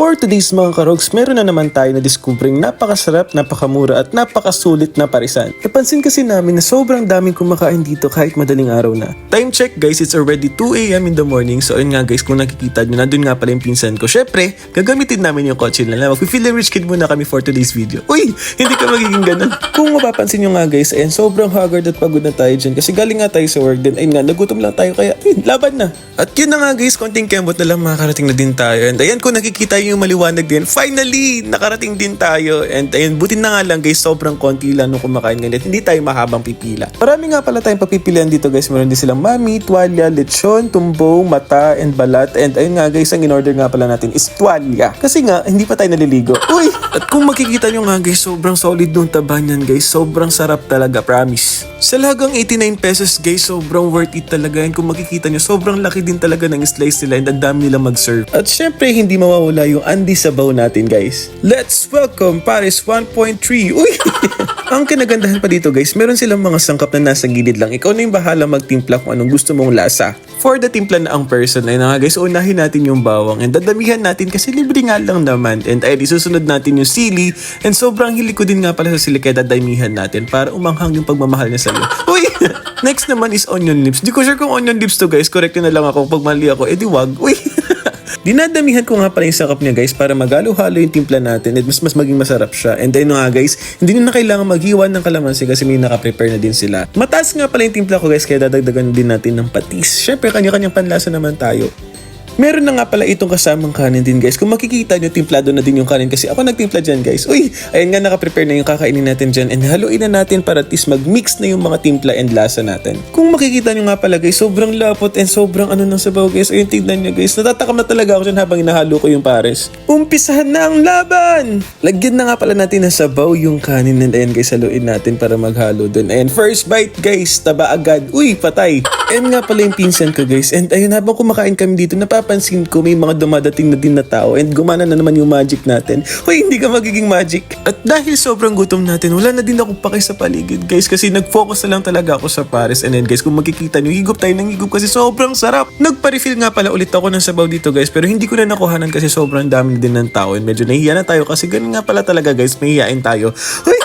For today's mga karogs, meron na naman tayo na diskubring napakasarap, napakamura at napakasulit na parisan. Napansin kasi namin na sobrang daming kumakain dito kahit madaling araw na. Time check guys, it's already 2 AM in the morning. So ayun nga guys, kung nakikita nyo, nandun nga pala yung pinsan ko. Syempre, gagamitin namin yung kotse nila. Mag-feeling rich kid muna kami for today's video. Uy, hindi ka magiging ganun. Kung mapapansin nyo nga guys, ayun, sobrang haggard at pagod na tayo dyan. Kasi galing nga tayo sa work din. Ayun nga, nagutom lang tayo kaya ayun, laban na. At yun na nga guys, konting kembot na lang makakarating na din tayo. And ayan, kung nakikita yung maliwanag din, finally, nakarating din tayo. And ayun, buti na nga lang guys, sobrang konti lang nung kumakain ngayon. Hindi tayo mahabang pipila. Marami nga pala tayong papipilian dito guys. Meron din silang mami, tuwalya, lechon, tumbong, mata, and balat. And ayun nga guys, ang in-order nga pala natin is tuwalya. Kasi nga, hindi pa tayo naliligo. Uy! At kung makikita nyo nga guys, sobrang solid nung taba niyan guys. Sobrang sarap talaga, promise. Sa lagang 89 pesos guys, sobrang worth it talaga. And kung makikita nyo, sobrang laki din talaga ng slice nila and ang dami nila mag-serve. At syempre, hindi mawawala yung andi sabaw natin guys. Let's welcome Paris 1.3. Uy! Ang kinagandahan pa dito guys, meron silang mga sangkap na nasa gilid lang. Ikaw na yung bahala magtimpla kung anong gusto mong lasa. For the timpla na ang person ay nga guys, unahin natin yung bawang and dadamihan natin kasi libre nga lang naman. And ay isusunod natin yung sili and sobrang hilig ko din nga pala sa sili kaya dadamihan natin para umanghang yung pagmamahal niya sa'yo. Uy! Next naman is onion lips. Di ko sure kung onion lips to guys, correct na lang ako. Pag mali ako, edi wag. Uy! Dinadamihan ko nga pala yung sakap niya guys para magalo-halo yung timpla natin at mas maging masarap siya. And then nga guys, hindi na kailangan maghiwa ng kalamansi kasi may nakaprepare na din sila. Mataas nga pala yung timpla ko guys kaya dadagdagan din natin ng patis. Syempre kanya-kanyang panlasa naman tayo. Meron na nga pala itong kasamang kanin din guys. Kung makikita nyo, timplado na din yung kanin kasi ako nagtimpla dyan guys. Uy, ayun nga nakaprepare na yung kakainin natin dyan and haluin na natin para at least mag-mix na yung mga timpla and lasa natin. Kung makikita nyo nga pala guys, sobrang lapot and sobrang ano ng sabaw guys. Ayun, tignan nyo guys. Natatakam na talaga ako dyan habang inahalo ko yung pares. Umpisahan na ang laban! Lagyan na nga pala natin ng sabaw yung kanin and ayun guys, haluin natin para maghalo dun. Ayun, first bite guys, taba agad. Uy, patay! Ayun nga pala yung pinsan ko guys. And ayun, habang kumakain kami dito, napapansin ko may mga dumadating na din na tao and gumana na naman yung magic natin. Uy, hindi ka magiging magic. At dahil sobrang gutom natin, wala na din akong pake sa paligid guys kasi nag-focus na lang talaga ako sa pares. And then guys, kung makikita nyo, higop tayo ng higop kasi sobrang sarap. Nagpa-refill nga pala ulit ako ng sabaw dito guys pero hindi ko na nakuhanan kasi sobrang dami din ng tao and medyo nahihiya na tayo kasi ganun nga pala talaga guys, mahihiyain tayo. Uy!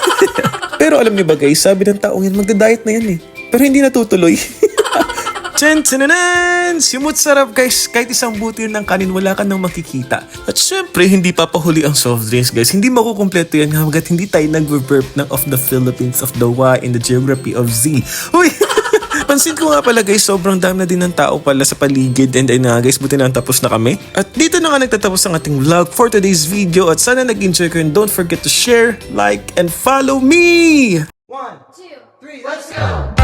Pero alam niyo ba guys, sabi ng taong yan, magda-diet na yan eh. Pero hindi natutuloy. Tsan-tsan-tsan! Simut sarap guys, kahit isang butil ng kanin wala ka nang makikita. At syempre, hindi papahuli ang soft drinks guys. Hindi makukumpleto yan hanggat hindi tayo nag-burp ng of the Philippines, of the Y, in the geography of Z. Uy! Pansin ko nga pala guys, sobrang dami na din ng tao pala sa paligid and ayun nga guys, buti na tapos na kami. At dito na nga nagtatapos ang ating vlog for today's video at sana nag-enjoy ko and don't forget to share, like, and follow me! 1, 2, 3, let's go!